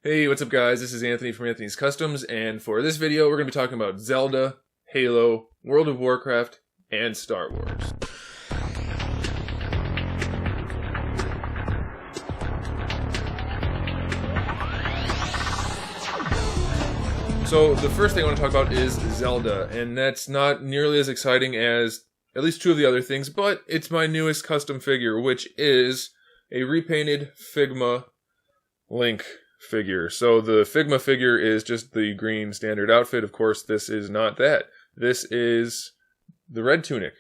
Hey, what's up guys? This is Anthony from Anthony's Customs, and for this video we're going to be talking about Zelda, Halo, World of Warcraft, and Star Wars. So the first thing I want to talk about is Zelda, and that's not nearly as exciting as at least two of the other things, but it's my newest custom figure, which is a repainted Figma Link figure. So the Figma figure is just the green standard outfit. Of course, this is not that. This is the red tunic,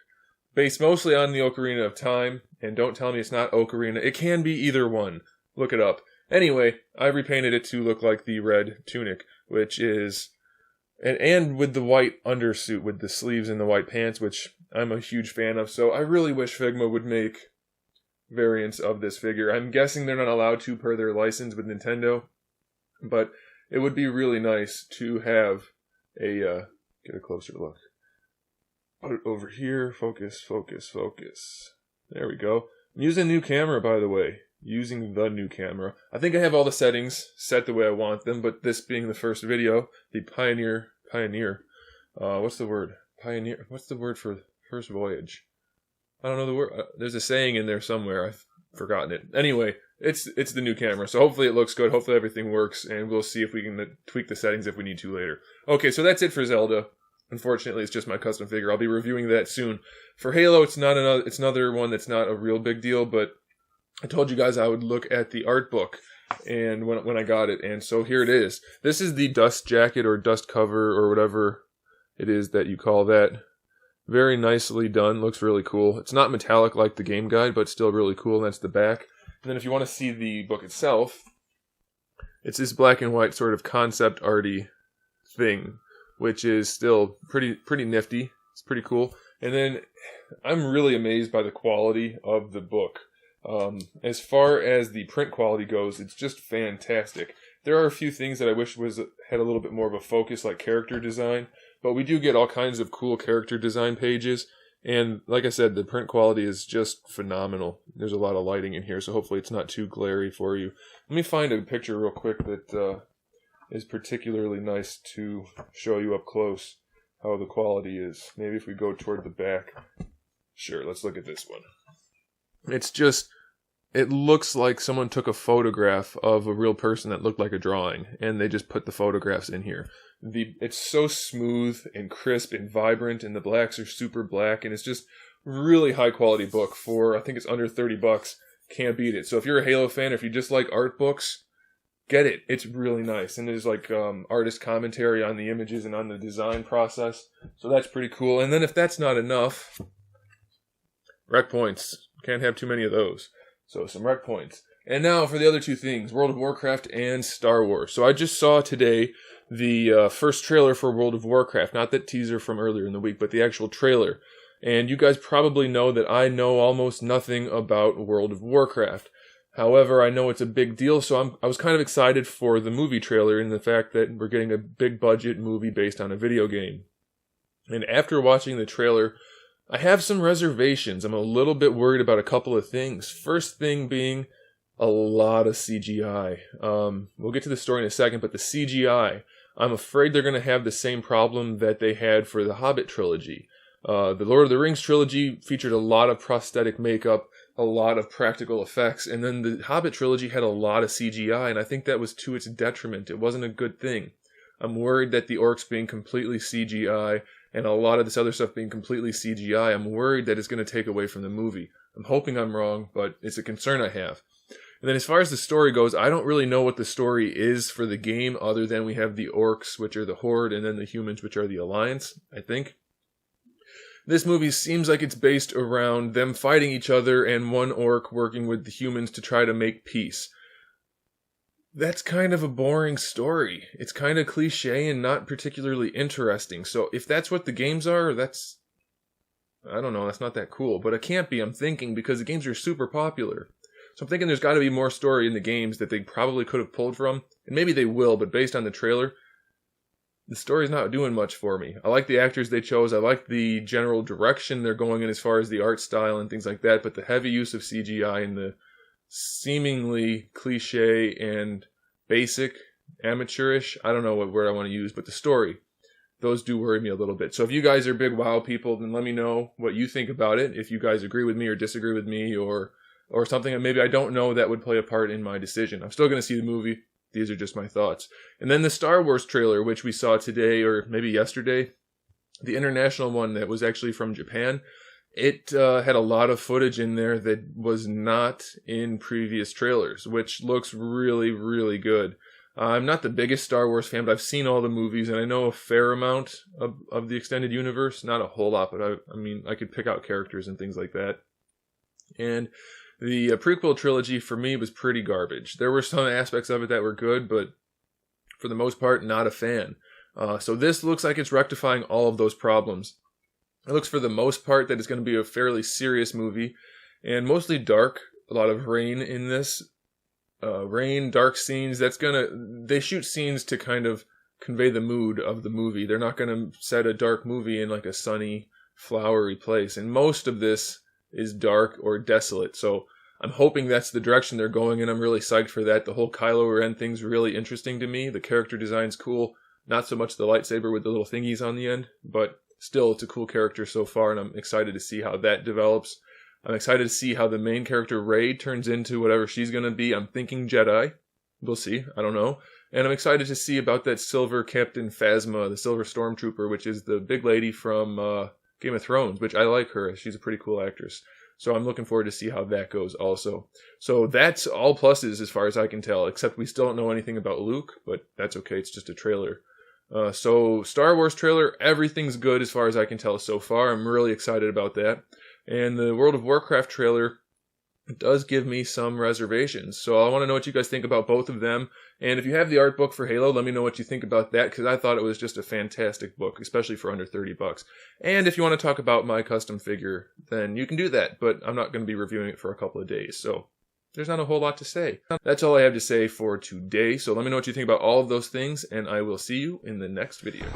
based mostly on the Ocarina of Time. And don't tell me it's not Ocarina. It can be either one. Look it up. Anyway, I repainted it to look like the red tunic, which is, and with the white undersuit with the sleeves and the white pants, which I'm a huge fan of. So I really wish Figma would make variants of this figure. I'm guessing they're not allowed to per their license with Nintendo, but it would be really nice to have a, get a closer look. Put it over here, focus, focus, focus. There we go. I'm using a new camera, by the way. Using the new camera. I think I have all the settings set the way I want them, but this being the first video, the Pioneer, what's the word? Pioneer, what's the word for first voyage? I don't know the word. There's a saying in there somewhere. I've forgotten it. Anyway, it's the new camera, so hopefully it looks good. Hopefully everything works, and we'll see if we can tweak the settings if we need to later. Okay, so that's it for Zelda. Unfortunately, it's just my custom figure. I'll be reviewing that soon. For Halo, it's another one that's not a real big deal, but I told you guys I would look at the art book and when I got it, and so here it is. This is the dust jacket or dust cover or whatever it is that you call that. Very nicely done. Looks really cool. It's not metallic like the game guide, but still really cool. And that's the back. And then if you want to see the book itself, it's this black and white sort of concept arty thing, which is still pretty nifty. It's pretty cool. And then I'm really amazed by the quality of the book. As far as the print quality goes, it's just fantastic. There are a few things that I wish had a little bit more of a focus, like character design. But we do get all kinds of cool character design pages, and like I said, the print quality is just phenomenal. There's a lot of lighting in here, so hopefully it's not too glary for you. Let me find a picture real quick that is particularly nice to show you up close how the quality is. Maybe if we go toward the back. Sure, let's look at this one. It looks like someone took a photograph of a real person that looked like a drawing, and they just put the photographs in here. It's so smooth and crisp and vibrant, and the blacks are super black, and it's just really high quality book for, I think it's under $30. Can't beat it. So if you're a Halo fan, if you just like art books, get it. It's really nice, and there's like artist commentary on the images and on the design process, so that's pretty cool. And then if that's not enough, rec points. Can't have too many of those. So some rec points. And now for the other two things, World of Warcraft and Star Wars. So I just saw today the first trailer for World of Warcraft. Not that teaser from earlier in the week, but the actual trailer. And you guys probably know that I know almost nothing about World of Warcraft. However, I know it's a big deal, so I was kind of excited for the movie trailer and the fact that we're getting a big budget movie based on a video game. And after watching the trailer, I have some reservations. I'm a little bit worried about a couple of things. First thing being a lot of CGI. We'll get to the story in a second, but the CGI, I'm afraid they're going to have the same problem that they had for the Hobbit trilogy. The Lord of the Rings trilogy featured a lot of prosthetic makeup, a lot of practical effects, and then the Hobbit trilogy had a lot of CGI, and I think that was to its detriment. It wasn't a good thing. I'm worried that the orcs being completely CGI and a lot of this other stuff being completely CGI, I'm worried that it's going to take away from the movie. I'm hoping I'm wrong, but it's a concern I have. And then as far as the story goes, I don't really know what the story is for the game, other than we have the orcs, which are the Horde, and then the humans, which are the Alliance, I think. This movie seems like it's based around them fighting each other and one orc working with the humans to try to make peace. That's kind of a boring story. It's kind of cliche and not particularly interesting. So if that's what the games are, I don't know, that's not that cool. But it can't be, I'm thinking, because the games are super popular. So I'm thinking there's got to be more story in the games that they probably could have pulled from. And maybe they will, but based on the trailer, the story's not doing much for me. I like the actors they chose. I like the general direction they're going in as far as the art style and things like that. But the heavy use of CGI and the seemingly cliche and basic amateurish. I don't know what word I want to use, but the story, those do worry me a little bit. So if you guys are big WoW people, then let me know what you think about it. If you guys agree with me or disagree with me, or something that maybe I don't know that would play a part in my decision. I'm still going to see the movie. These are just my thoughts. And then the Star Wars trailer, which we saw today or maybe yesterday, the international one that was actually from Japan, it had a lot of footage in there that was not in previous trailers, which looks really, really good. I'm not the biggest Star Wars fan, but I've seen all the movies, and I know a fair amount of the extended universe. Not a whole lot, but I mean, I could pick out characters and things like that. And the prequel trilogy, for me, was pretty garbage. There were some aspects of it that were good, but for the most part, not a fan. So this looks like it's rectifying all of those problems. It looks for the most part that it's going to be a fairly serious movie, and mostly dark. A lot of rain in this. Rain, dark scenes. They shoot scenes to kind of convey the mood of the movie. They're not going to set a dark movie in like a sunny, flowery place. And most of this is dark or desolate. So I'm hoping that's the direction they're going, and I'm really psyched for that. The whole Kylo Ren thing's really interesting to me. The character design's cool. Not so much the lightsaber with the little thingies on the end, but still, it's a cool character so far, and I'm excited to see how that develops. I'm excited to see how the main character, Rey, turns into whatever she's going to be. I'm thinking Jedi. We'll see. I don't know. And I'm excited to see about that silver Captain Phasma, the silver stormtrooper, which is the big lady from Game of Thrones, which I like her. She's a pretty cool actress. So I'm looking forward to see how that goes also. So that's all pluses as far as I can tell, except we still don't know anything about Luke, but that's okay. It's just a trailer. So Star Wars trailer, everything's good as far as I can tell so far. I'm really excited about that. And the World of Warcraft trailer does give me some reservations. So I want to know what you guys think about both of them. And if you have the art book for Halo, let me know what you think about that, because I thought it was just a fantastic book, especially for under $30. And if you want to talk about my custom figure, then you can do that, but I'm not going to be reviewing it for a couple of days. So there's not a whole lot to say. That's all I have to say for today. So let me know what you think about all of those things, and I will see you in the next video.